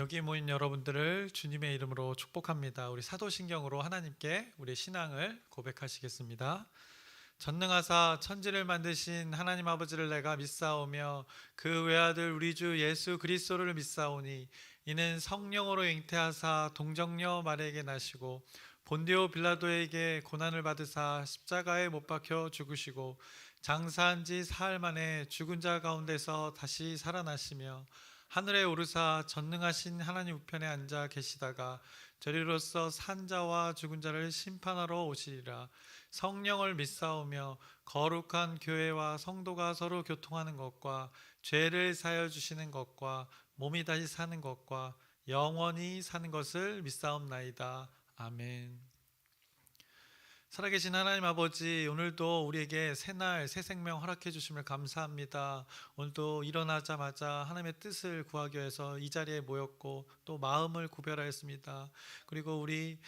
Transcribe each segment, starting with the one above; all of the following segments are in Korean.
여기 모인 여러분들을 주님의 이름으로 축복합니다. 우리 사도신경으로 하나님께 우리의 신앙을 고백하시겠습니다. 전능하사 천지를 만드신 하나님 아버지를 내가 믿사오며 그 외아들 우리 주 예수 그리스도를 믿사오니 이는 성령으로 잉태하사 동정녀 마리아에게 나시고 본디오 빌라도에게 고난을 받으사 십자가에 못 박혀 죽으시고 장사한 지 사흘 만에 죽은 자 가운데서 다시 살아나시며 하늘에 오르사 전능하신 하나님 우편에 앉아 계시다가 저리로서 산 자와 죽은 자를 심판하러 오시리라. 성령을 믿사오며 거룩한 교회와 성도가 서로 교통하는 것과 죄를 사하여 주시는 것과 몸이 다시 사는 것과 영원히 사는 것을 믿사옵나이다. 아멘. 살아계신 하나님 아버지, 오늘도 우리에게 새날 새 생명 허락해 주심을 감사합니다. 오늘도 일어나자마자 하나님의 뜻을 구하기 위해서 이 자리에 모였고 또 마음을 구별하였습니다. 그리고 우리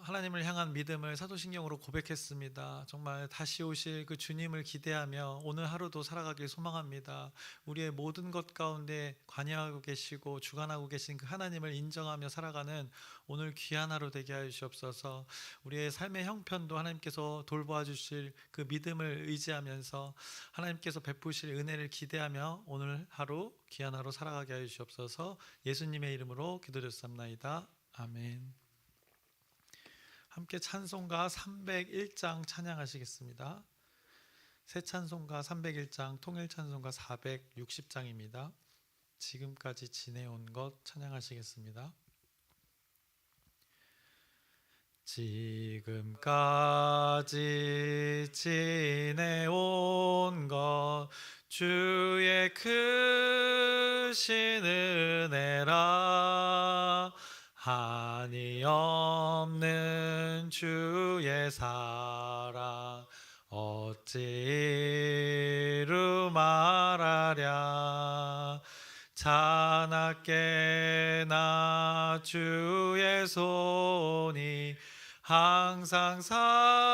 하나님을 향한 믿음을 사도신경으로 고백했습니다. 정말 다시 오실 그 주님을 기대하며 오늘 하루도 살아가길 소망합니다. 우리의 모든 것 가운데 관여하고 계시고 주관하고 계신 그 하나님을 인정하며 살아가는 오늘 귀한 하루 되게 하여 주옵소서. 우리의 삶의 형편도 하나님께서 돌보아 주실 그 믿음을 의지하면서 하나님께서 베푸실 은혜를 기대하며 오늘 하루 귀한 하루 살아가게 하여 주옵소서. 예수님의 이름으로 기도드렸습니다. 아멘. 함께 찬송가 301장 찬양하시겠습니다. 새 찬송가 301장, 통일 찬송가 460장입니다. 지금까지 지내온 것 찬양하시겠습니다. 지금까지 지내온 것 주의 크신 은혜라. 한이 없는 주의 사랑 어찌 이루 말하랴. 자나깨나 주의 손이 항상 살펴주시고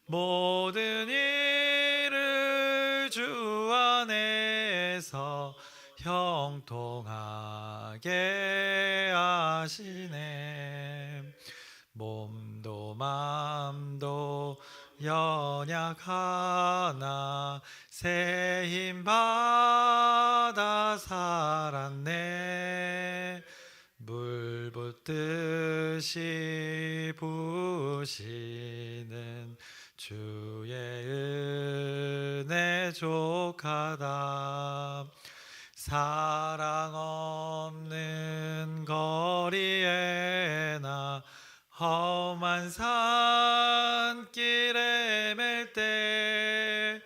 모든 일을 주 안에서 형통하게 하시네. 몸도 맘도 연약하나 새 힘 받아 살았네. 물 붓듯이 부으시는 주의 은혜 족하다. 사랑 없는 거리에나 험한 산길에 맬 때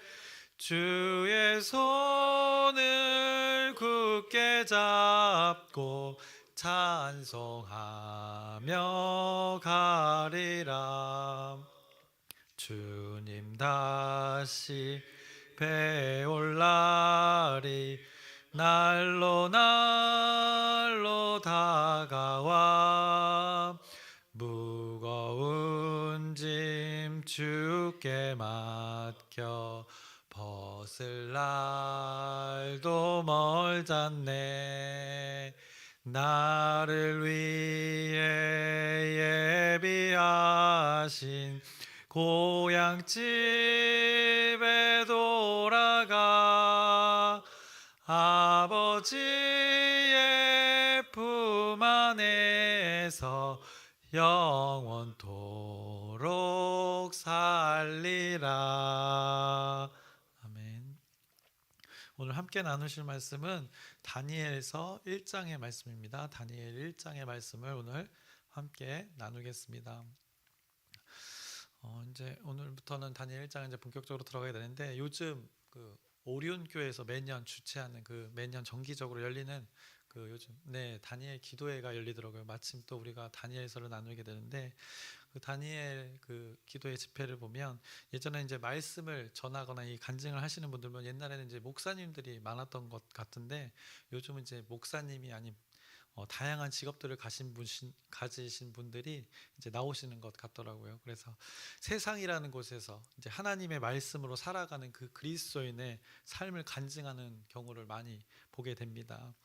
주의 손을 굳게 잡고 찬송하며 가리라. 주님 다시 배올 날이 날로 날로 다가와 무거운 짐 주께 맡겨 벗을 날도 멀잖네. 나를 위해 예비하신 고향집에 돌아가 아버지의 품 안에서 영원토록 살리라. 아멘. 오늘 함께 나누실 말씀은 다니엘서 1장의 말씀입니다. 다니엘 1장의 말씀을 오늘 함께 나누겠습니다. 이제 오늘부터는 다니엘 1장에 이제 본격적으로 들어가게 되는데 요즘 그 오리온 교회에서 매년 주최하는 그 매년 정기적으로 열리는 그 요즘 다니엘 기도회가 열리더라고요. 마침 또 우리가 다니엘서를 나누게 되는데 그 다니엘 그 기도회 집회를 보면 예전에 이제 말씀을 전하거나 이 간증을 하시는 분들은 옛날에는 이제 목사님들이 많았던 것 같은데 요즘은 이제 목사님이 아닌 다양한 직업들을 가지신 분들이 이제 나오시는 것 같더라고요. 그래서 세상이라는 곳에서 이제 하나님의 말씀으로 살아가는 그 그리스도인의 삶을 간증하는 경우를 많이 보게 됩니다.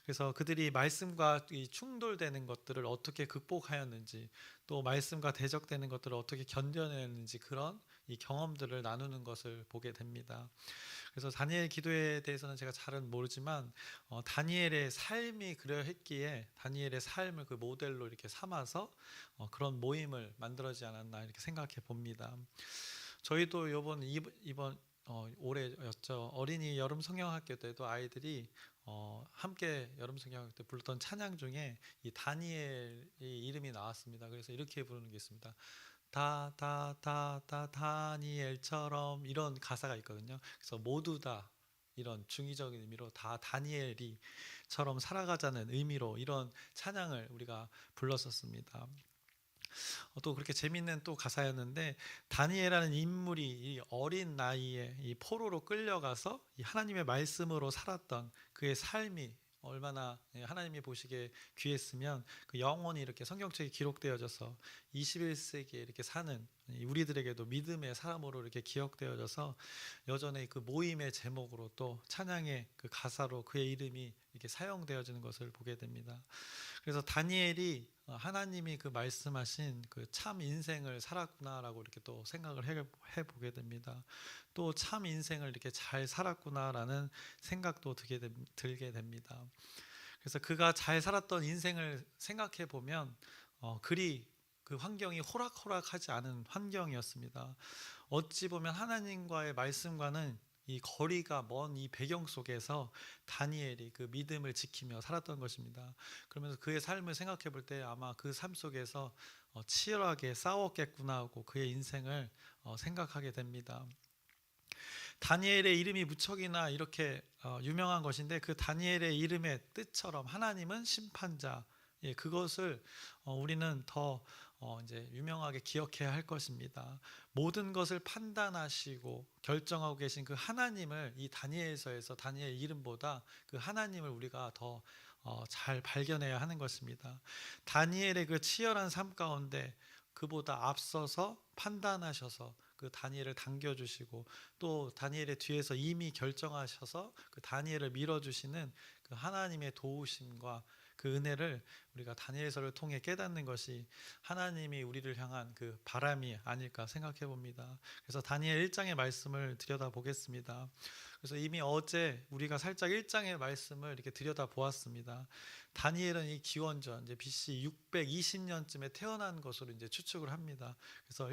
그래서 그들이 말씀과 이 충돌되는 것들을 어떻게 극복하였는지, 또 말씀과 대적되는 것들을 어떻게 견뎌냈는지, 그런 이 경험들을 나누는 것을 보게 됩니다. 그래서 다니엘 기도에 대해서는 제가 잘은 모르지만 다니엘의 삶이 그러했기에 다니엘의 삶을 그 모델로 이렇게 삼아서 그런 모임을 만들어지 않았나 이렇게 생각해 봅니다. 저희도 이번 올해였죠. 어린이 여름 성경학교 때도 아이들이 함께 여름 성경학교 때 불렀던 찬양 중에 이 다니엘의 이름이 나왔습니다. 그래서 이렇게 부르는 게 있습니다. 다니엘처럼, 이런 가사가 있거든요. 그래서 모두 다, 이런 중의적인 의미로 다 다니엘이처럼 살아가자는 의미로 이런 찬양을 우리가 불렀었습니다. 또 그렇게 재밌는 또 가사였는데, 다니엘이라는 인물이 이 어린 나이에 이 포로로 끌려가서 이 하나님의 말씀으로 살았던 그의 삶이 얼마나 하나님이 보시기에 귀했으면 그 영원히 이렇게 성경책에 기록되어져서 21세기에 이렇게 사는 우리들에게도 믿음의 사람으로 이렇게 기억되어져서 여전히 그 모임의 제목으로 또 찬양의 그 가사로 그의 이름이 이렇게 사용되어지는 것을 보게 됩니다. 그래서 다니엘이 하나님이 그 말씀하신 그 참 인생을 살았구나라고 이렇게 또 생각을 해보게 됩니다. 또 참 인생을 이렇게 잘 살았구나라는 생각도 들게 됩니다. 그래서 그가 잘 살았던 인생을 생각해 보면 그리 그 환경이 호락호락하지 않은 환경이었습니다. 어찌 보면 하나님과의 말씀과는 이 거리가 먼 이 배경 속에서 다니엘이 그 믿음을 지키며 살았던 것입니다. 그러면서 그의 삶을 생각해 볼 때 아마 그 삶 속에서 치열하게 싸웠겠구나 하고 그의 인생을 생각하게 됩니다. 다니엘의 이름이 무척이나 이렇게 유명한 것인데, 그 다니엘의 이름의 뜻처럼 하나님은 심판자, 그것을 우리는 더 이제 유명하게 기억해야 할 것입니다. 모든 것을 판단하시고 결정하고 계신 그 하나님을 이 다니엘서에서 다니엘 이름보다 그 하나님을 우리가 더 잘 발견해야 하는 것입니다. 다니엘의 그 치열한 삶 가운데 그보다 앞서서 판단하셔서 그 다니엘을 당겨주시고, 또 다니엘의 뒤에서 이미 결정하셔서 그 다니엘을 밀어주시는 그 하나님의 도우심과 그 은혜를 우리가 다니엘서를 통해 깨닫는 것이 하나님이 우리를 향한 그 바람이 아닐까 생각해 봅니다. 그래서 다니엘 1장의 말씀을 들여다보겠습니다. 그래서 이미 어제 우리가 살짝 1장의 말씀을 이렇게 들여다보았습니다. 다니엘은 이 기원전 이제 BC 620년쯤에 태어난 것으로 이제 추측을 합니다. 그래서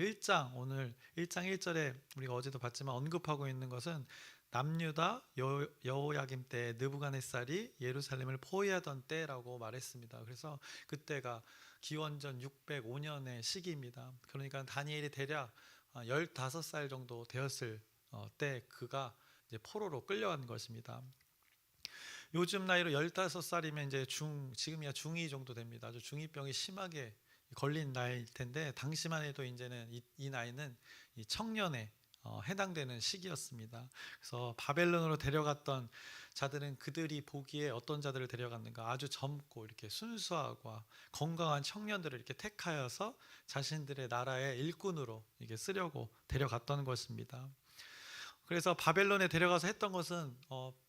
오늘 1장 1절에 우리가 어제도 봤지만 언급하고 있는 것은 남유다 여호야김 때 느부갓네살이 예루살렘을 포위하던 때라고 말했습니다. 그래서 그때가 기원전 605년의 시기입니다. 그러니까 다니엘이 대략 15살 정도 되었을 때 그가 이제 포로로 끌려간 것입니다. 요즘 나이로 15살이면 이제 지금이야 중2 정도 됩니다. 아주 중2병이 심하게 걸린 나이일 텐데, 당시만 해도 이제는 이 나이는 이 청년에 해당되는 시기였습니다. 그래서 바벨론으로 데려갔던 자들은 그들이 보기에 어떤 자들을 데려갔는가, 아주 젊고 이렇게 순수하고 건강한 청년들을 이렇게 택하여서 자신들의 나라의 일꾼으로 이게 쓰려고 데려갔던 것입니다. 그래서 바벨론에 데려가서 했던 것은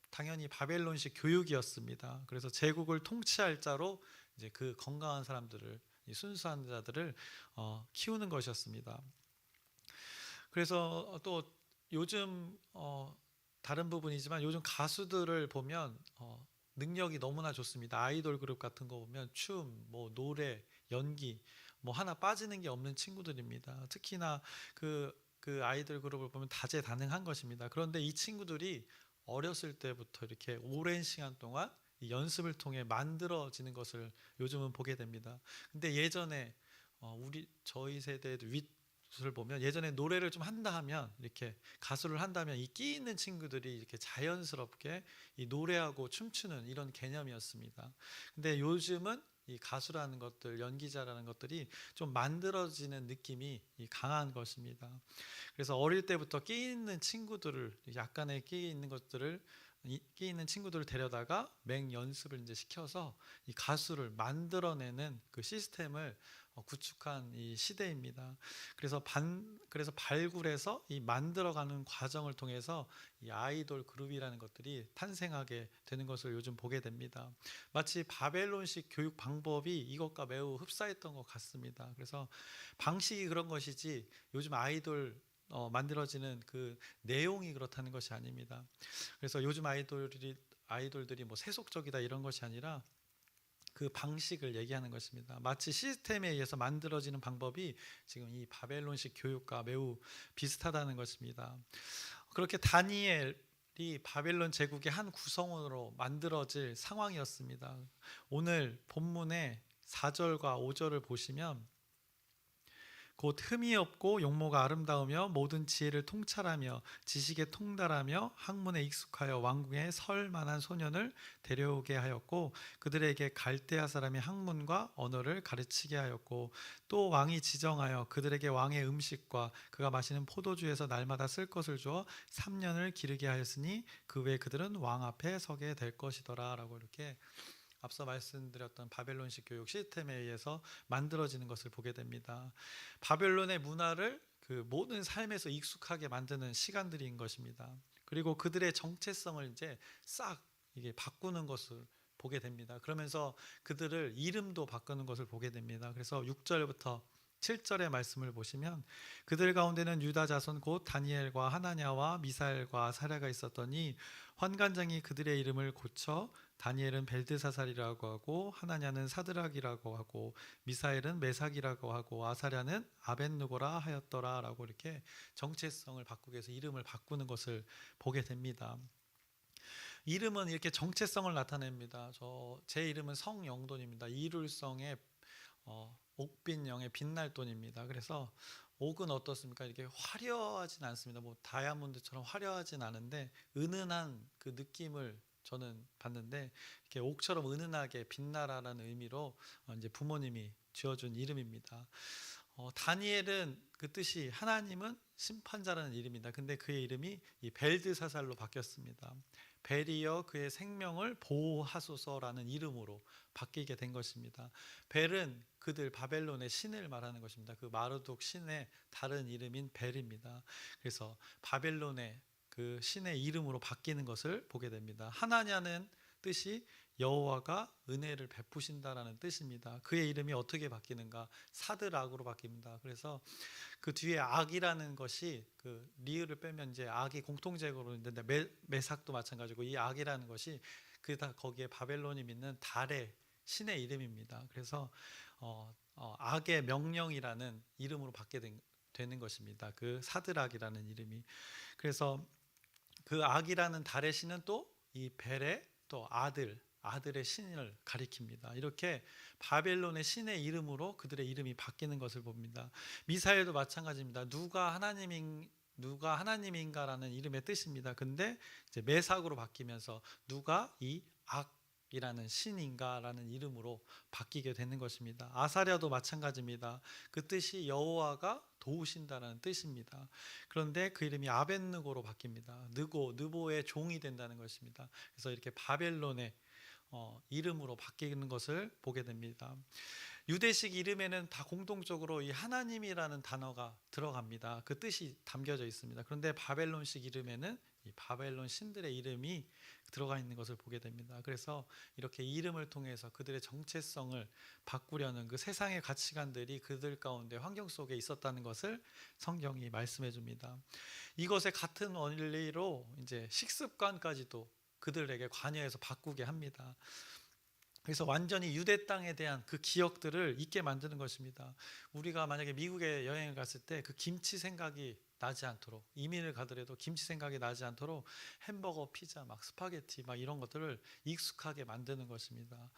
당연히 바벨론식 교육이었습니다. 그래서 제국을 통치할 자로 이제 그 건강한 사람들을, 이 순수한 자들을 키우는 것이었습니다. 그래서 또 요즘 다른 부분이지만 요즘 가수들을 보면 능력이 너무나 좋습니다. 아이돌 그룹 같은 거 보면 춤, 뭐 노래, 연기 뭐 하나 빠지는 게 없는 친구들입니다. 특히나 그 아이돌 그룹을 보면 다재다능한 것입니다. 그런데 이 친구들이 어렸을 때부터 이렇게 오랜 시간 동안 이 연습을 통해 만들어지는 것을 요즘은 보게 됩니다. 근데 예전에 저희 세대의 윗을 보면 예전에 노래를 좀 한다 하면, 이렇게 가수를 한다면 이 끼 있는 친구들이 이렇게 자연스럽게 이 노래하고 춤추는 이런 개념이었습니다. 근데 요즘은 이 가수라는 것들, 연기자라는 것들이 좀 만들어지는 느낌이 강한 것입니다. 그래서 어릴 때부터 끼 있는 친구들을, 약간의 끼 있는 것들을 인기 있는 친구들을 데려다가 맹 연습을 이제 시켜서 이 가수를 만들어내는 그 시스템을 구축한 이 시대입니다. 그래서 발굴해서 이 만들어가는 과정을 통해서 이 아이돌 그룹이라는 것들이 탄생하게 되는 것을 요즘 보게 됩니다. 마치 바벨론식 교육 방법이 이것과 매우 흡사했던 것 같습니다. 그래서 방식이 그런 것이지 요즘 아이돌 만들어지는 그 내용이 그렇다는 것이 아닙니다. 그래서 요즘 아이돌들이 뭐 세속적이다 이런 것이 아니라 그 방식을 얘기하는 것입니다. 마치 시스템에 의해서 만들어지는 방법이 지금 이 바벨론식 교육과 매우 비슷하다는 것입니다. 그렇게 다니엘이 바벨론 제국의 한 구성원으로 만들어질 상황이었습니다. 오늘 본문의 4절과 5절을 보시면 곧 흠이 없고 용모가 아름다우며 모든 지혜를 통찰하며 지식에 통달하며 학문에 익숙하여 왕궁에 설 만한 소년을 데려오게 하였고 그들에게 갈대아 사람의 학문과 언어를 가르치게 하였고 또 왕이 지정하여 그들에게 왕의 음식과 그가 마시는 포도주에서 날마다 쓸 것을 주어 3년을 기르게 하였으니 그 후에 그들은 왕 앞에 서게 될 것이더라 라고 이렇게 앞서 말씀드렸던 바벨론식 교육 시스템에 의해서 만들어지는 것을 보게 됩니다. 바벨론의 문화를 그 모든 삶에서 익숙하게 만드는 시간들인 것입니다. 그리고 그들의 정체성을 이제 싹 이게 바꾸는 것을 보게 됩니다. 그러면서 그들을 이름도 바꾸는 것을 보게 됩니다. 그래서 6절부터 7절의 말씀을 보시면 그들 가운데는 유다 자손 곧 다니엘과 하나냐와 미사엘과 아사랴가 있었더니 환관장이 그들의 이름을 고쳐 다니엘은 벨드사살이라고 하고 하나냐는 사드락이라고 하고 미사엘은 메삭이라고 하고 아사랴는 아벳느고라 하였더라 라고 이렇게 정체성을 바꾸기 위해서 이름을 바꾸는 것을 보게 됩니다. 이름은 이렇게 정체성을 나타냅니다. 제 이름은 성영돈입니다. 이룰성의 옥빈영의 빛날돈입니다. 그래서 옥은 어떻습니까? 이렇게 화려하진 않습니다. 뭐 다이아몬드처럼 화려하진 않은데 은은한 그 느낌을 저는 봤는데 이렇게 옥처럼 은은하게 빛나라라는 의미로 이제 부모님이 지어준 이름입니다. 다니엘은 그 뜻이 하나님은 심판자라는 이름입니다. 근데 그의 이름이 이 벨드사살로 바뀌었습니다. 벨이여 그의 생명을 보호하소서라는 이름으로 바뀌게 된 것입니다. 벨은 그들 바벨론의 신을 말하는 것입니다. 그 마르둑 신의 다른 이름인 벨입니다. 그래서 바벨론의 그 신의 이름으로 바뀌는 것을 보게 됩니다. 하나냐는 뜻이 여호와가 은혜를 베푸신다라는 뜻입니다. 그의 이름이 어떻게 바뀌는가? 사드락으로 바뀝니다. 그래서 그 뒤에 악이라는 것이 그 리을을 빼면 이제 악이 공통적으로 있는데 메삭도 마찬가지고 이 악이라는 것이 그 다 거기에 바벨론이 믿는 달의 신의 이름입니다. 그래서 악의 명령이라는 이름으로 받게 되는 것입니다. 그 사드락이라는 이름이. 그래서 그 악이라는 달의 신은 또 이 벨의 또 아들의 신을 가리킵니다. 이렇게 바벨론의 신의 이름으로 그들의 이름이 바뀌는 것을 봅니다. 미사엘도 마찬가지입니다. 누가 하나님인가라는 이름의 뜻입니다. 근데 이제 메삭으로 바뀌면서 누가 이 악이라는 신인가라는 이름으로 바뀌게 되는 것입니다. 아사랴도 마찬가지입니다. 그 뜻이 여호와가 도우신다는 뜻입니다. 그런데 그 이름이 아벳느고로 바뀝니다. 느보의 종이 된다는 것입니다. 그래서 이렇게 바벨론의 이름으로 바뀌는 것을 보게 됩니다. 유대식 이름에는 다 공통적으로 이 하나님이라는 단어가 들어갑니다. 그 뜻이 담겨져 있습니다. 그런데 바벨론식 이름에는 이 바벨론 신들의 이름이 들어가 있는 것을 보게 됩니다. 그래서 이렇게 이름을 통해서 그들의 정체성을 바꾸려는 그 세상의 가치관들이 그들 가운데 환경 속에 있었다는 것을 성경이 말씀해 줍니다. 이것의 같은 원리로 이제 식습관까지도 그들에게 관여해서 바꾸게 합니다. 그래서 완전히 유대 땅에 대한 그 기억들을 잊게 만드는 것입니다. 우리가 만약에 미국에 여행을 갔을 때 그 김치 생각이 나지 않도록, 이민을 가더라도 김치 생각이 나지 않도록 햄버거, 피자, 막 스파게티 막 이런 것들을 익숙하게 만드는 것입니다.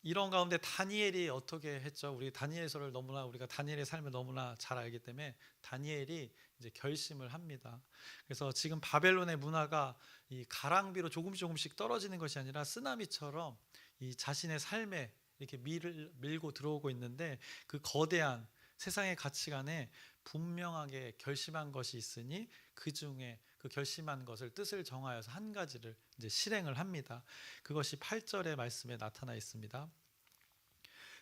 이런 가운데 다니엘이 어떻게 했죠? 우리 다니엘서를 우리가 다니엘의 삶을 너무나 잘 알기 때문에 다니엘이 이제 결심을 합니다. 그래서 지금 바벨론의 문화가 이 가랑비로 조금씩 떨어지는 것이 아니라 쓰나미처럼 이 자신의 삶에 이렇게 밀고 들어오고 있는데 그 거대한 세상의 가치관에 분명하게 결심한 것이 있으니 그 중에 그 결심한 것을 뜻을 정하여서 한 가지를 이제 실행을 합니다. 그것이 8절의 말씀에 나타나 있습니다.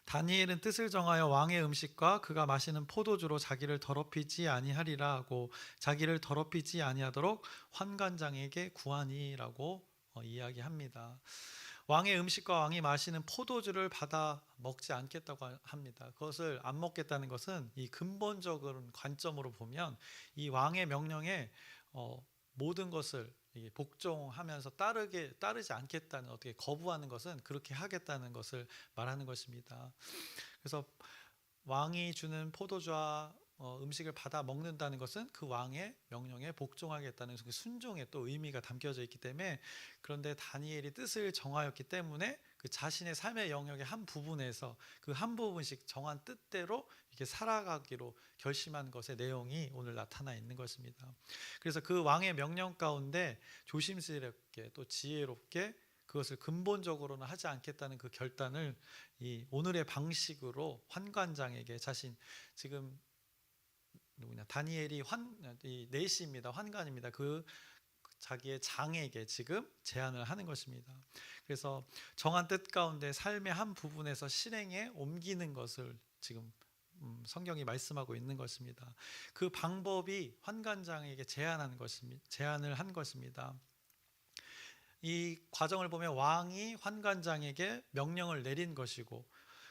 다니엘은 뜻을 정하여 왕의 음식과 그가 마시는 포도주로 자기를 더럽히지 아니하리라 하고 자기를 더럽히지 아니하도록 환관장에게 구하니라고 이야기합니다. 왕의 음식과 왕이 마시는 포도주를 받아 먹지 않겠다고 합니다. 그것을 안 먹겠다는 것은 이 근본적인 관점으로 보면 이 왕의 명령에 모든 것을 복종하면서 따르지 않겠다는, 어떻게 거부하는 것은 그렇게 하겠다는 것을 말하는 것입니다. 그래서 왕이 주는 포도주와 음식을 받아 먹는다는 것은 그 왕의 명령에 복종하겠다는 그 순종의 또 의미가 담겨져 있기 때문에, 그런데 다니엘이 뜻을 정하였기 때문에 그 자신의 삶의 영역의 한 부분에서 그 한 부분씩 정한 뜻대로 이렇게 살아가기로 결심한 것의 내용이 오늘 나타나 있는 것입니다. 그래서 그 왕의 명령 가운데 조심스럽게 또 지혜롭게 그것을 근본적으로는 하지 않겠다는 그 결단을 이 오늘의 방식으로 환관장에게, 자신 지금 다니엘이 이 내시입니다. 환관입니다. 그 자기의 장에게 지금 제안을 하는 것입니다. 그래서 정한 뜻 가운데 삶의 한 부분에서 실행에 옮기는 것을 지금 성경이 말씀하고 있는 것입니다. 그 방법이 환관장에게 제안을 한 것입니다. 이 과정을 보면 왕이 환관장에게 명령을 내린 것이고,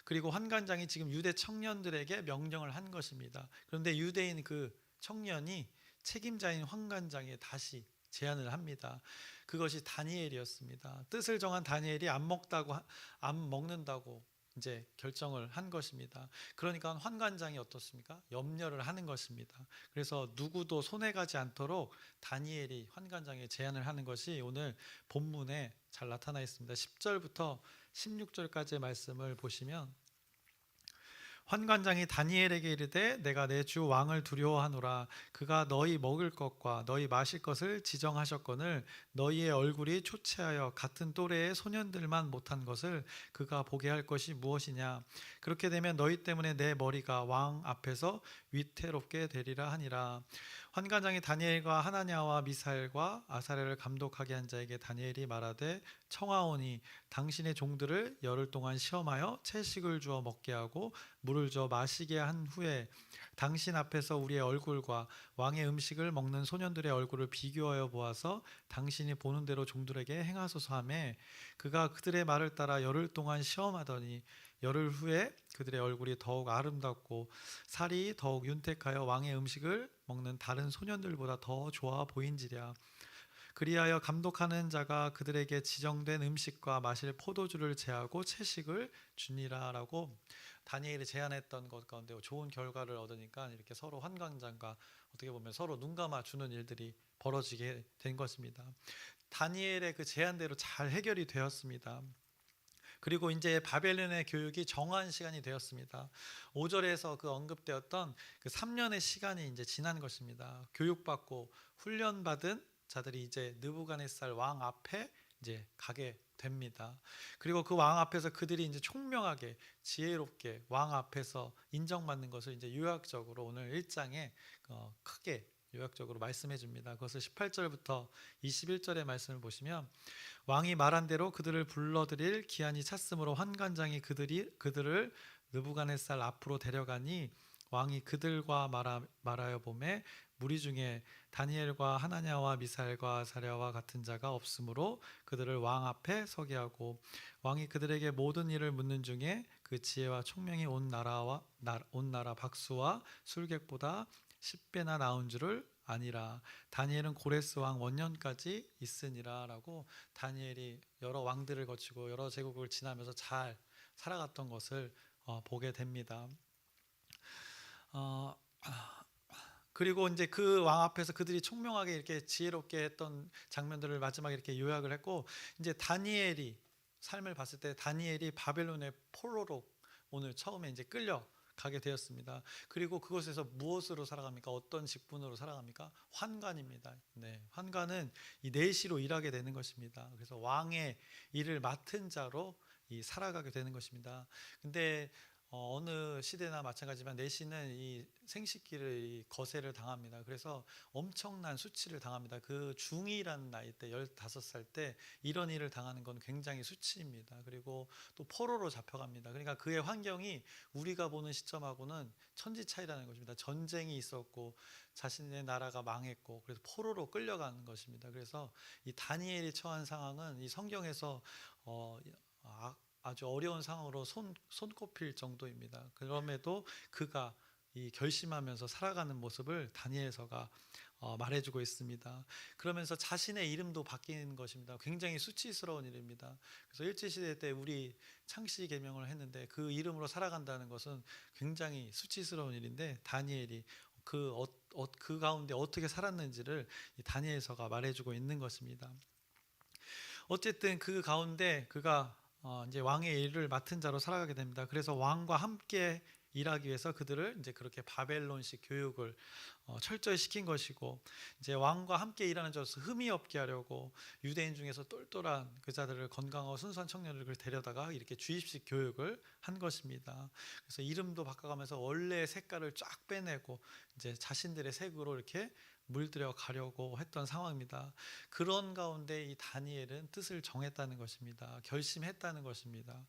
그리고 환관장이 지금 유대 청년들에게 명령을 한 것입니다. 그런데 유대인 그 청년이 책임자인 환관장에 다시 제안을 합니다. 그것이 다니엘이었습니다. 뜻을 정한 다니엘이 안 먹는다고 이제 결정을 한 것입니다. 그러니까 환관장이 어떻습니까? 염려를 하는 것입니다. 그래서 누구도 손해 가지 않도록 다니엘이 환관장에 제안을 하는 것이 오늘 본문에 잘 나타나 있습니다. 10절부터 16절까지의 말씀을 보시면, 환관장이 다니엘에게 이르되 내가 내 주 왕을 두려워하노라. 그가 너희 먹을 것과 너희 마실 것을 지정하셨거늘 너희의 얼굴이 초췌하여 같은 또래의 소년들만 못한 것을 그가 보게 할 것이 무엇이냐. 그렇게 되면 너희 때문에 내 머리가 왕 앞에서 위태롭게 되리라 하니라. 환관장이 다니엘과 하나냐와 미사엘과 아사랴를 감독하게 한 자에게 다니엘이 말하되 청하오니 당신의 종들을 열흘 동안 시험하여 채식을 주어 먹게 하고 물을 줘 마시게 한 후에 당신 앞에서 우리의 얼굴과 왕의 음식을 먹는 소년들의 얼굴을 비교하여 보아서 당신이 보는 대로 종들에게 행하소서 하매, 그가 그들의 말을 따라 열흘 동안 시험하더니 열흘 후에 그들의 얼굴이 더욱 아름답고 살이 더욱 윤택하여 왕의 음식을 먹는 다른 소년들보다 더 좋아 보인지랴. 그리하여 감독하는 자가 그들에게 지정된 음식과 마실 포도주를 제하고 채식을 주니라라고 다니엘이 제안했던 것 가운데 좋은 결과를 얻으니까 이렇게 서로 환관장과 어떻게 보면 서로 눈 감아 주는 일들이 벌어지게 된 것입니다. 다니엘의 그 제안대로 잘 해결이 되었습니다. 그리고 이제 바벨론의 교육이 정한 시간이 되었습니다. 5절에서 그 언급되었던 그 3년의 시간이 이제 지난 것입니다. 교육받고 훈련받은 자들이 이제 느부갓네살 왕 앞에 이제 가게 됩니다. 그리고 그 왕 앞에서 그들이 이제 총명하게 지혜롭게 왕 앞에서 인정받는 것을 이제 요약적으로 오늘 1장에 크게 요약적으로 말씀해 줍니다. 그것을 18절부터 21절의 말씀을 보시면, 왕이 말한 대로 그들을 불러들일 기한이 찼으므로 환관장이 그들을 느부갓네살 앞으로 데려가니 왕이 그들과 말하여 보매 무리 중에 다니엘과 하나냐와 미사엘과 아사랴와 같은 자가 없으므로 그들을 왕 앞에 서게 하고, 왕이 그들에게 모든 일을 묻는 중에 그 지혜와 총명이 온 나라 박수와 술객보다 10배나 나온 줄을 아니라. 다니엘은 고레스 왕 원년까지 있으니라 라고, 다니엘이 여러 왕들을 거치고 여러 제국을 지나면서 잘 살아갔던 것을 보게 됩니다. 그리고 이제 그 왕 앞에서 그들이 총명하게 이렇게 지혜롭게 했던 장면들을 마지막에 이렇게 요약을 했고, 이제 다니엘이 삶을 봤을 때 다니엘이 바벨론의 포로로 오늘 처음에 이제 끌려가게 되었습니다. 그리고 그곳에서 무엇으로 살아갑니까? 어떤 직분으로 살아갑니까? 환관입니다. 네, 환관은 이 내시로 일하게 되는 것입니다. 그래서 왕의 일을 맡은 자로 살아가게 되는 것입니다. 근데 어느 시대나 마찬가지지만 내시는 이 생식기를 이 거세를 당합니다. 그래서 엄청난 수치를 당합니다. 그 중2라는 나이 때 15살 때 이런 일을 당하는 건 굉장히 수치입니다. 그리고 또 포로로 잡혀갑니다. 그러니까 그의 환경이 우리가 보는 시점하고는 천지 차이라는 것입니다. 전쟁이 있었고 자신의 나라가 망했고 그래서 포로로 끌려가는 것입니다. 그래서 이 다니엘이 처한 상황은 이 성경에서 아주 어려운 상황으로 손꼽힐 정도입니다. 그럼에도 그가 이 결심하면서 살아가는 모습을 다니엘서가 말해주고 있습니다. 그러면서 자신의 이름도 바뀌는 것입니다. 굉장히 수치스러운 일입니다. 그래서 일제시대 때 우리 창씨 계명을 했는데 그 이름으로 살아간다는 것은 굉장히 수치스러운 일인데 다니엘이 그 가운데 어떻게 살았는지를 이 다니엘서가 말해주고 있는 것입니다. 어쨌든 그 가운데 그가 이제 왕의 일을 맡은 자로 살아가게 됩니다. 그래서 왕과 함께 일하기 위해서 그들을 이제 그렇게 바벨론식 교육을 철저히 시킨 것이고, 이제 왕과 함께 일하는 자로서 흠이 없게 하려고 유대인 중에서 똘똘한 그 자들을, 건강하고 순수한 청년들을 데려다가 이렇게 주입식 교육을 한 것입니다. 그래서 이름도 바꿔가면서 원래의 색깔을 쫙 빼내고 이제 자신들의 색으로 이렇게 물들여 가려고 했던 상황입니다. 그런 가운데 이 다니엘은 뜻을 정했다는 것입니다. 결심했다는 것입니다.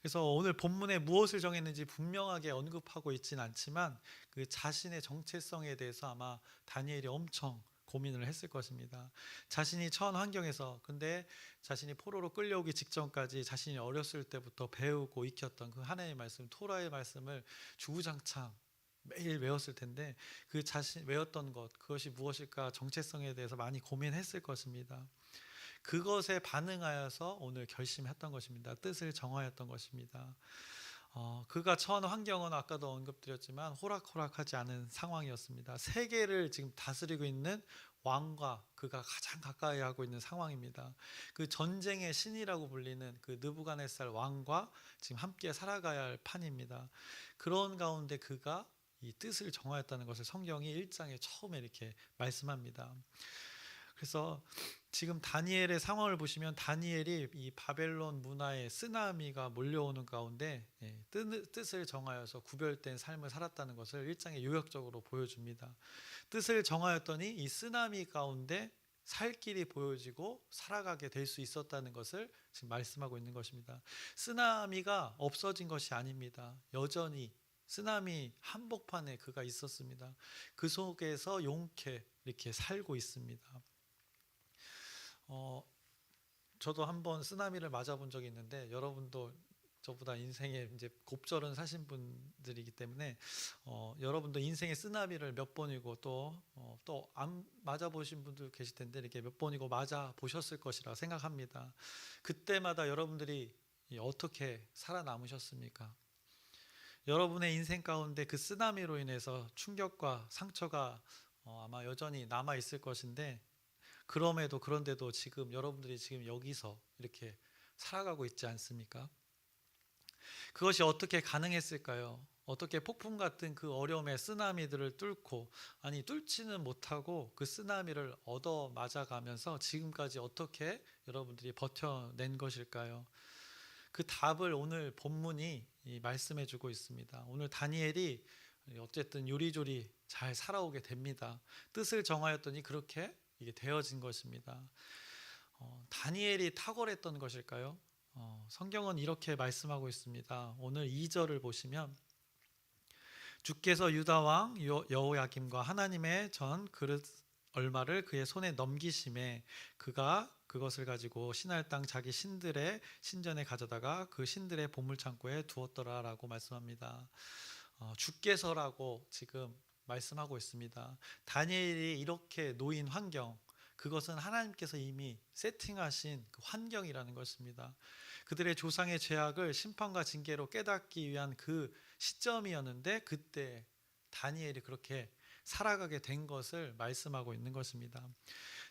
그래서 오늘 본문에 무엇을 정했는지 분명하게 언급하고 있지는 않지만 그 자신의 정체성에 대해서 아마 다니엘이 엄청 고민을 했을 것입니다. 자신이 처한 환경에서, 근데 자신이 포로로 끌려오기 직전까지 자신이 어렸을 때부터 배우고 익혔던 그 하나님의 말씀, 토라의 말씀을 주구장창 매일 외웠을 텐데 그 자신 외웠던 것, 그것이 무엇일까 정체성에 대해서 많이 고민했을 것입니다. 그것에 반응하여서 오늘 결심했던 것입니다. 뜻을 정하였던 것입니다. 그가 처한 환경은 아까도 언급드렸지만 호락호락하지 않은 상황이었습니다. 세계를 지금 다스리고 있는 왕과 그가 가장 가까이 하고 있는 상황입니다. 그 전쟁의 신이라고 불리는 그 느부갓네살 왕과 지금 함께 살아가야 할 판입니다. 그런 가운데 그가 이 뜻을 정하였다는 것을 성경이 1장에 처음에 이렇게 말씀합니다. 그래서 지금 다니엘의 상황을 보시면 다니엘이 이 바벨론 문화의 쓰나미가 몰려오는 가운데 뜻을 정하여서 구별된 삶을 살았다는 것을 1장에 요약적으로 보여줍니다. 뜻을 정하였더니 이 쓰나미 가운데 살 길이 보여지고 살아가게 될 수 있었다는 것을 지금 말씀하고 있는 것입니다. 쓰나미가 없어진 것이 아닙니다. 여전히 쓰나미 한복판에 그가 있었습니다. 그 속에서 용케 이렇게 살고 있습니다. 저도 한번 쓰나미를 맞아본 적이 있는데, 여러분도 저보다 인생에 이제 곱절은 사신 분들이기 때문에 여러분도 인생의 쓰나미를 몇 번이고 또 안 맞아보신 분들 계실 텐데 이렇게 몇 번이고 맞아 보셨을 것이라 생각합니다. 그때마다 여러분들이 어떻게 살아남으셨습니까? 여러분의 인생 가운데 그 쓰나미로 인해서 충격과 상처가 아마 여전히 남아 있을 것인데, 그런데도 지금 여러분들이 지금 여기서 이렇게 살아가고 있지 않습니까? 그것이 어떻게 가능했을까요? 어떻게 폭풍 같은 그 어려움의 쓰나미들을 뚫고, 아니 뚫지는 못하고 그 쓰나미를 얻어 맞아가면서 지금까지 어떻게 여러분들이 버텨낸 것일까요? 그 답을 오늘 본문이 말씀해 주고 있습니다. 오늘 다니엘이 어쨌든 요리조리 잘 살아오게 됩니다. 뜻을 정하였더니 그렇게 이게 되어진 것입니다. 다니엘이 탁월했던 것일까요? 성경은 이렇게 말씀하고 있습니다. 오늘 2절을 보시면 주께서 유다 왕 여호야김과 하나님의 전 그릇 얼마를 그의 손에 넘기심에 그가 그것을 가지고 신할 땅 자기 신들의 신전에 가져다가 그 신들의 보물창고에 두었더라라고 말씀합니다. 주께서라고 지금 말씀하고 있습니다. 다니엘이 이렇게 놓인 환경, 그것은 하나님께서 이미 세팅하신 그 환경이라는 것입니다. 그들의 조상의 죄악을 심판과 징계로 깨닫기 위한 그 시점이었는데 그때 다니엘이 그렇게 살아가게 된 것을 말씀하고 있는 것입니다.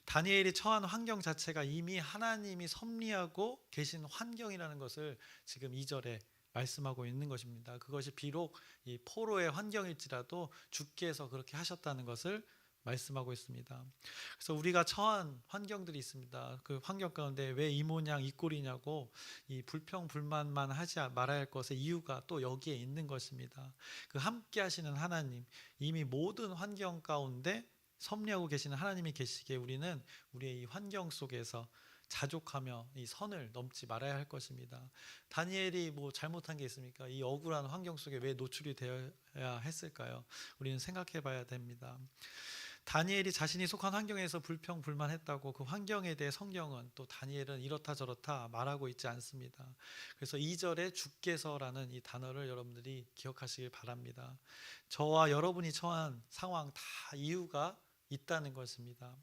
다니엘이 처한 환경 자체가 이미 하나님이 섭리하고 계신 환경이라는 것을 지금 2절에 말씀하고 있는 것입니다. 그것이 비록 이 포로의 환경일지라도 주께서 그렇게 하셨다는 것을 말씀하고 있습니다. 그래서 우리가 처한 환경들이 있습니다. 그 환경 가운데 왜 이 모양 이 꼴이냐고 이 불평 불만만 하지 말아야 할 것의 이유가 또 여기에 있는 것입니다. 그 함께 하시는 하나님, 이미 모든 환경 가운데 섭리하고 계시는 하나님이 계시기에 우리는 우리의 이 환경 속에서 자족하며 이 선을 넘지 말아야 할 것입니다. 다니엘이 뭐 잘못한 게 있습니까? 이 억울한 환경 속에 왜 노출이 되어야 했을까요? 우리는 생각해 봐야 됩니다. 다니엘이 자신이 속한 환경에서 불평불만했다고 그 환경에 대해 성경은 또 다니엘은 이렇다 저렇다 말하고 있지 않습니다. 그래서 2절에 주께서라는 이 단어를 여러분들이 기억하시길 바랍니다. 저와 여러분이 처한 상황 다 이유가 있다는 것입니다.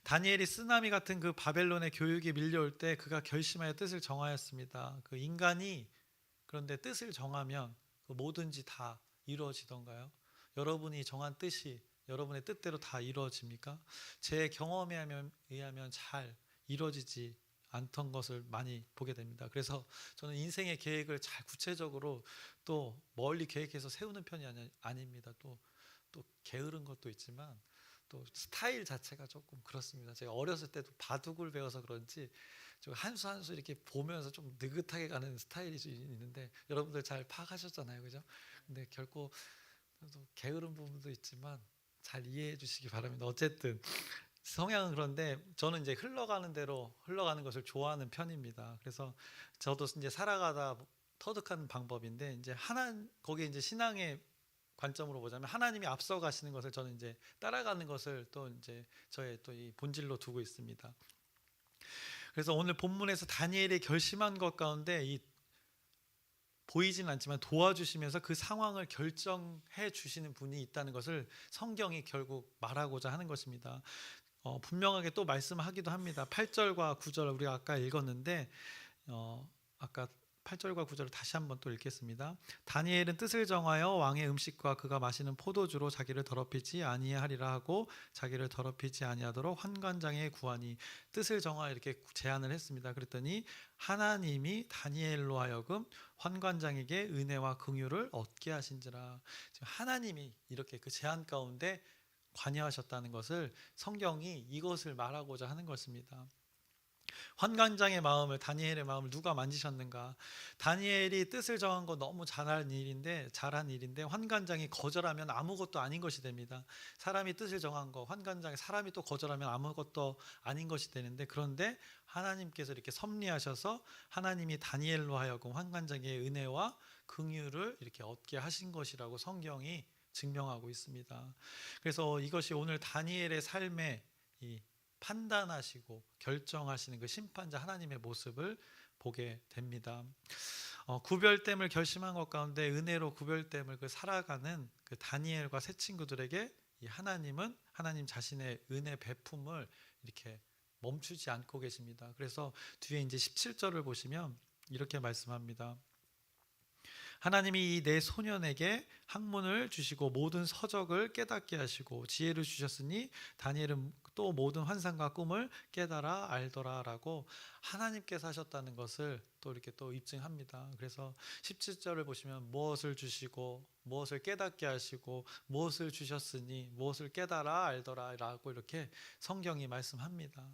다니엘이 쓰나미 같은 그 바벨론의 교육이 밀려올 때 그가 결심하여 뜻을 정하였습니다. 그 인간이 그런데 뜻을 정하면 그 뭐든지 다 이루어지던가요? 여러분이 정한 뜻이 여러분의 뜻대로 다 이루어집니까? 제 경험에 의하면 잘 이루어지지 않던 것을 많이 보게 됩니다. 그래서 저는 인생의 계획을 잘 구체적으로 또 멀리 계획해서 세우는 편이 아닙니다. 또 게으른 것도 있지만 또 스타일 자체가 조금 그렇습니다. 제가 어렸을 때도 바둑을 배워서 그런지 한 수 한 수 이렇게 보면서 좀 느긋하게 가는 스타일이 있는데 여러분들 잘 파악하셨잖아요, 그죠? 근데 결코 게으른 부분도 있지만 잘 이해해 주시기 바랍니다. 어쨌든 성향은 그런데 저는 이제 흘러가는 대로 흘러가는 것을 좋아하는 편입니다. 그래서 저도 이제 살아가다 터득한 방법인데 이제 거기에 이제 신앙의 관점으로 보자면 하나님이 앞서 가시는 것을 저는 이제 따라가는 것을 또 이제 저의 또 이 본질로 두고 있습니다. 그래서 오늘 본문에서 다니엘이 결심한 것 가운데 이 보이진 않지만 도와주시면서 그 상황을 결정해 주시는 분이 있다는 것을 성경이 결국 말하고자 하는 것입니다. 분명하게 또 말씀하기도 합니다. 8절과 9절 우리가 아까 읽었는데 아까 8절과 9절을 다시 한번 또 읽겠습니다. 다니엘은 뜻을 정하여 왕의 음식과 그가 마시는 포도주로 자기를 더럽히지 아니하리라 하고 자기를 더럽히지 아니하도록 환관장에 구하니 뜻을 정하여 이렇게 제안을 했습니다. 그랬더니 하나님이 다니엘로 하여금 환관장에게 은혜와 긍휼을 얻게 하신지라. 지금 하나님이 이렇게 그 제안 가운데 관여하셨다는 것을 성경이 이것을 말하고자 하는 것입니다. 환관장의 마음을 다니엘의 마음을 누가 만지셨는가? 다니엘이 뜻을 정한 거 너무 잘한 일인데 환관장이 거절하면 아무것도 아닌 것이 됩니다. 사람이 뜻을 정한 거 환관장에 사람이 또 거절하면 아무것도 아닌 것이 되는데 그런데 하나님께서 이렇게 섭리하셔서 하나님이 다니엘로 하여금 환관장의 은혜와 긍휼을 이렇게 얻게 하신 것이라고 성경이 증명하고 있습니다. 그래서 이것이 오늘 다니엘의 삶에 이 판단하시고 결정하시는 그 심판자 하나님의 모습을 보게 됩니다. 구별됨을 결심한 것 가운데 은혜로 구별됨을 살아가는 그 다니엘과 새 친구들에게 이 하나님은 하나님 자신의 은혜 베품을 이렇게 멈추지 않고 계십니다. 그래서 뒤에 이제 17절을 보시면 이렇게 말씀합니다. 하나님이 이 내 소년에게 학문을 주시고 모든 서적을 깨닫게 하시고 지혜를 주셨으니 다니엘은 또 모든 환상과 꿈을 깨달아 알더라라고 하나님께서 하셨다는 것을 또 이렇게 또 입증합니다. 그래서 17절을 보시면 무엇을 주시고 무엇을 깨닫게 하시고 무엇을 주셨으니 무엇을 깨달아 알더라라고 이렇게 성경이 말씀합니다.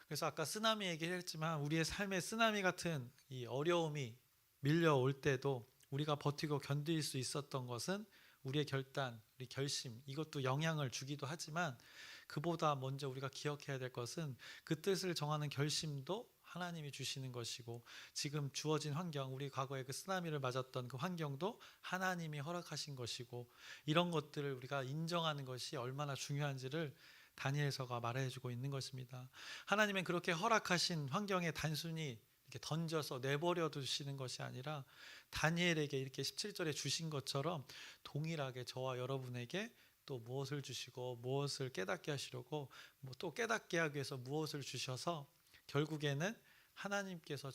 그래서 아까 쓰나미 얘기를 했지만 우리의 삶에 쓰나미 같은 이 어려움이 밀려올 때도 우리가 버티고 견딜 수 있었던 것은 우리의 결단, 우리 결심 이것도 영향을 주기도 하지만 그보다 먼저 우리가 기억해야 될 것은 그 뜻을 정하는 결심도 하나님이 주시는 것이고 지금 주어진 환경, 우리 과거에 그 쓰나미를 맞았던 그 환경도 하나님이 허락하신 것이고 이런 것들을 우리가 인정하는 것이 얼마나 중요한지를 다니엘서가 말해주고 있는 것입니다. 하나님은 그렇게 허락하신 환경에 단순히 이렇게 던져서 내버려 두시는 것이 아니라 다니엘에게 이렇게 17절에 주신 것처럼 동일하게 저와 여러분에게 또 무엇을 주시고 무엇을 깨닫게 하시려고 또 깨닫게 하기 위해서 무엇을 주셔서 결국에는 하나님께서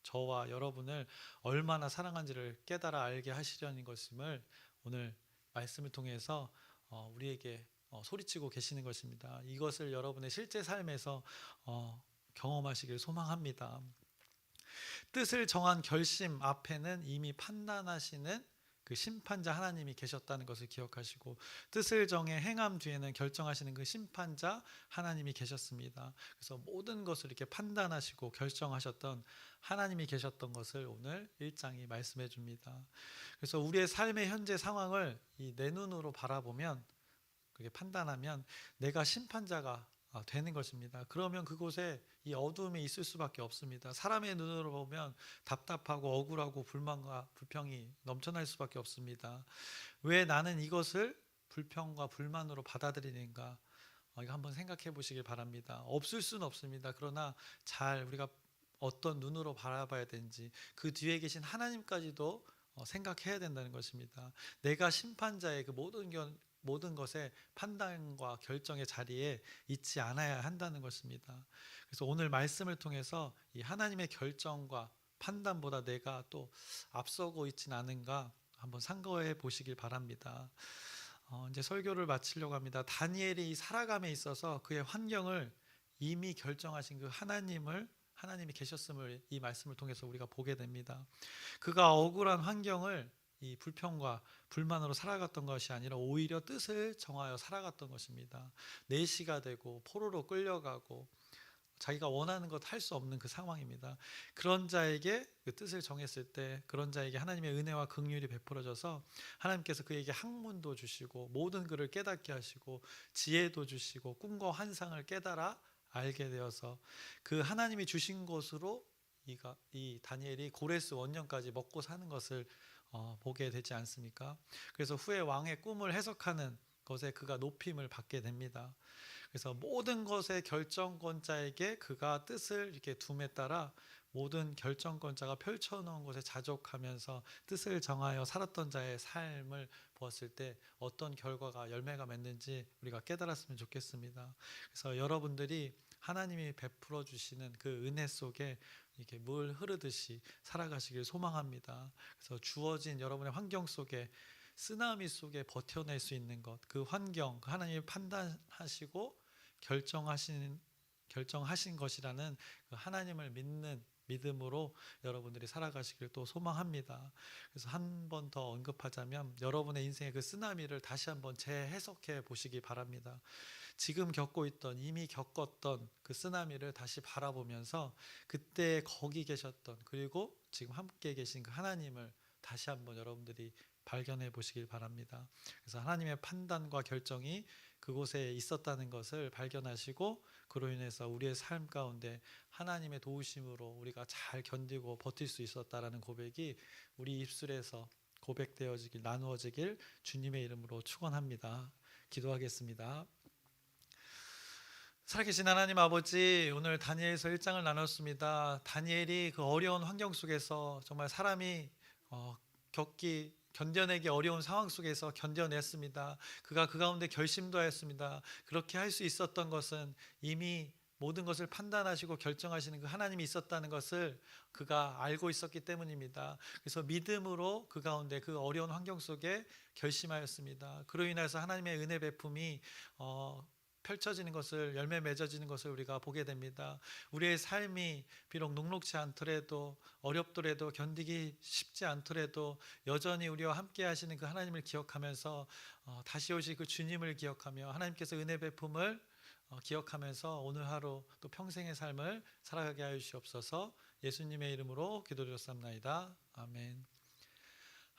저와 여러분을 얼마나 사랑한지를 깨달아 알게 하시려는 것임을 오늘 말씀을 통해서 우리에게 소리치고 계시는 것입니다. 이것을 여러분의 실제 삶에서 경험하시길 소망합니다. 뜻을 정한 결심 앞에는 이미 판단하시는 그 심판자 하나님이 계셨다는 것을 기억하시고, 뜻을 정해 행함 뒤에는 결정하시는 그 심판자 하나님이 계셨습니다. 그래서 모든 것을 이렇게 판단하시고 결정하셨던 하나님이 계셨던 것을 오늘 1장이 말씀해 줍니다. 그래서 우리의 삶의 현재 상황을 이 내 눈으로 바라보면, 그게 판단하면 내가 심판자가 되는 것입니다. 그러면 그곳에 이 어두움이 있을 수밖에 없습니다. 사람의 눈으로 보면 답답하고 억울하고 불만과 불평이 넘쳐날 수밖에 없습니다. 왜 나는 이것을 불평과 불만으로 받아들이는가? 이거 한번 생각해 보시길 바랍니다. 없을 수는 없습니다. 그러나 잘 우리가 어떤 눈으로 바라봐야 되는지, 그 뒤에 계신 하나님까지도 생각해야 된다는 것입니다. 내가 심판자의 그 모든 것의 판단과 결정의 자리에 있지 않아야 한다는 것입니다. 그래서 오늘 말씀을 통해서 이 하나님의 결정과 판단보다 내가 또 앞서고 있진 않은가 한번 상고해 보시길 바랍니다. 이제 설교를 마치려고 합니다. 다니엘이 살아감에 있어서 그의 환경을 이미 결정하신 그 하나님이 계셨음을 이 말씀을 통해서 우리가 보게 됩니다. 그가 억울한 환경을 이 불평과 불만으로 살아갔던 것이 아니라 오히려 뜻을 정하여 살아갔던 것입니다. 내시가 되고 포로로 끌려가고 자기가 원하는 것 할 수 없는 그 상황입니다. 그런 자에게 그 뜻을 정했을 때, 그런 자에게 하나님의 은혜와 긍휼이 베풀어져서 하나님께서 그에게 학문도 주시고 모든 글을 깨닫게 하시고 지혜도 주시고 꿈과 환상을 깨달아 알게 되어서 그 하나님이 주신 것으로 이 다니엘이 고레스 원년까지 먹고 사는 것을 보게 되지 않습니까? 그래서 후에 왕의 꿈을 해석하는 것에 그가 높임을 받게 됩니다. 그래서 모든 것의 결정권자에게 그가 뜻을 이렇게 둠에 따라 모든 결정권자가 펼쳐놓은 것에 자족하면서 뜻을 정하여 살았던 자의 삶을 보았을 때 어떤 결과가 열매가 맺는지 우리가 깨달았으면 좋겠습니다. 그래서 여러분들이 하나님이 베풀어 주시는 그 은혜 속에 이렇게 물 흐르듯이 살아가시길 소망합니다. 그래서 주어진 여러분의 환경 속에, 쓰나미 속에 버텨낼 수 있는 것, 그 환경, 하나님이 판단하시고 결정하신 것이라는 그 하나님을 믿는 믿음으로 여러분들이 살아가시길 또 소망합니다. 그래서 한 번 더 언급하자면 여러분의 인생의 그 쓰나미를 다시 한번 재해석해 보시기 바랍니다. 지금 이미 겪었던 그 쓰나미를 다시 바라보면서 그때 거기 계셨던, 그리고 지금 함께 계신 그 하나님을 다시 한번 여러분들이 발견해 보시길 바랍니다. 그래서 하나님의 판단과 결정이 그곳에 있었다는 것을 발견하시고, 그로 인해서 우리의 삶 가운데 하나님의 도우심으로 우리가 잘 견디고 버틸 수 있었다라는 고백이 우리 입술에서 고백되어지길, 나누어지길 주님의 이름으로 축원합니다. 기도하겠습니다. 살아계신 하나님 아버지, 오늘 다니엘서 1장을 나눴습니다. 다니엘이 그 어려운 환경 속에서 정말 사람이 견뎌내기 어려운 상황 속에서 견뎌냈습니다. 그가 그 가운데 결심도 하였습니다. 그렇게 할 수 있었던 것은 이미 모든 것을 판단하시고 결정하시는 그 하나님이 있었다는 것을 그가 알고 있었기 때문입니다. 그래서 믿음으로 그 가운데 그 어려운 환경 속에 결심하였습니다. 그로 인해서 하나님의 은혜 베품이 펼쳐지는 것을, 열매 맺어지는 것을 우리가 보게 됩니다. 우리의 삶이 비록 녹록지 않더라도, 어렵더라도, 견디기 쉽지 않더라도 여전히 우리와 함께 하시는 그 하나님을 기억하면서 다시 오실 그 주님을 기억하며 하나님께서 은혜 베품을 기억하면서 오늘 하루 또 평생의 삶을 살아가게 하여 주시옵소서. 예수님의 이름으로 기도드렸사옵나이다. 아멘.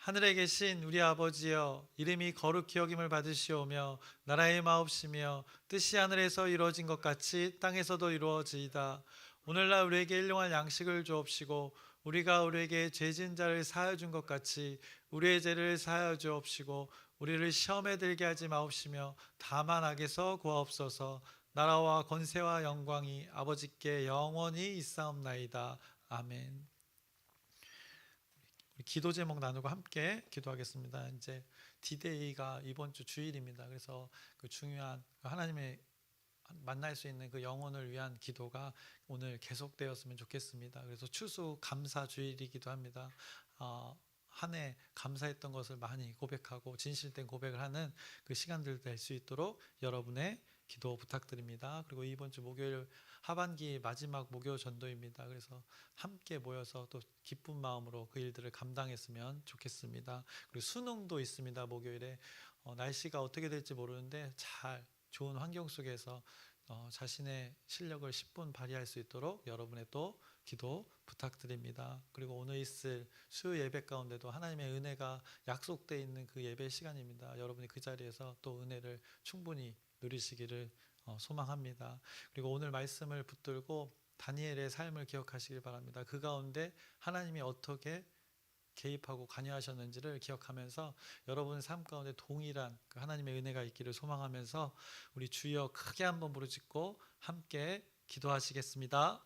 하늘에 계신 우리 아버지여, 이름이 거룩히 여김을 받으시오며 나라의 마옵시며 뜻이 하늘에서 이루어진 것 같이 땅에서도 이루어지이다. 오늘날 우리에게 일용할 양식을 주옵시고 우리가 우리에게 죄 지은 자를 사하여 준 것 같이 우리의 죄를 사하여 주옵시고 우리를 시험에 들게 하지 마옵시며 다만 악에서 구하옵소서. 나라와 권세와 영광이 아버지께 영원히 있사옵나이다. 아멘. 기도 제목 나누고 함께 기도하겠습니다. 이제 D-Day가 이번 주 주일입니다. 그래서 그 중요한 하나님의 만날 수 있는 그 영혼을 위한 기도가 오늘 계속되었으면 좋겠습니다. 그래서 추수 감사 주일이기도 합니다. 한 해 감사했던 것을 많이 고백하고 진실된 고백을 하는 그 시간들 될 수 있도록 여러분의 기도 부탁드립니다. 그리고 이번 주 목요일 하반기 마지막 목요 전도입니다. 그래서 함께 모여서 또 기쁜 마음으로 그 일들을 감당했으면 좋겠습니다. 그리고 수능도 있습니다. 목요일에 날씨가 어떻게 될지 모르는데 잘 좋은 환경 속에서 자신의 실력을 10분 발휘할 수 있도록 여러분의 또 기도 부탁드립니다. 그리고 오늘 있을 수요 예배 가운데도 하나님의 은혜가 약속되어 있는 그 예배 시간입니다. 여러분이 그 자리에서 또 은혜를 충분히 누리시기를 소망합니다. 그리고 오늘 말씀을 붙들고 다니엘의 삶을 기억하시길 바랍니다. 그 가운데 하나님이 어떻게 개입하고 관여하셨는지를 기억하면서 여러분의 삶 가운데 동일한 그 하나님의 은혜가 있기를 소망하면서 우리 주여 크게 한번 부르짖고 함께 기도하시겠습니다.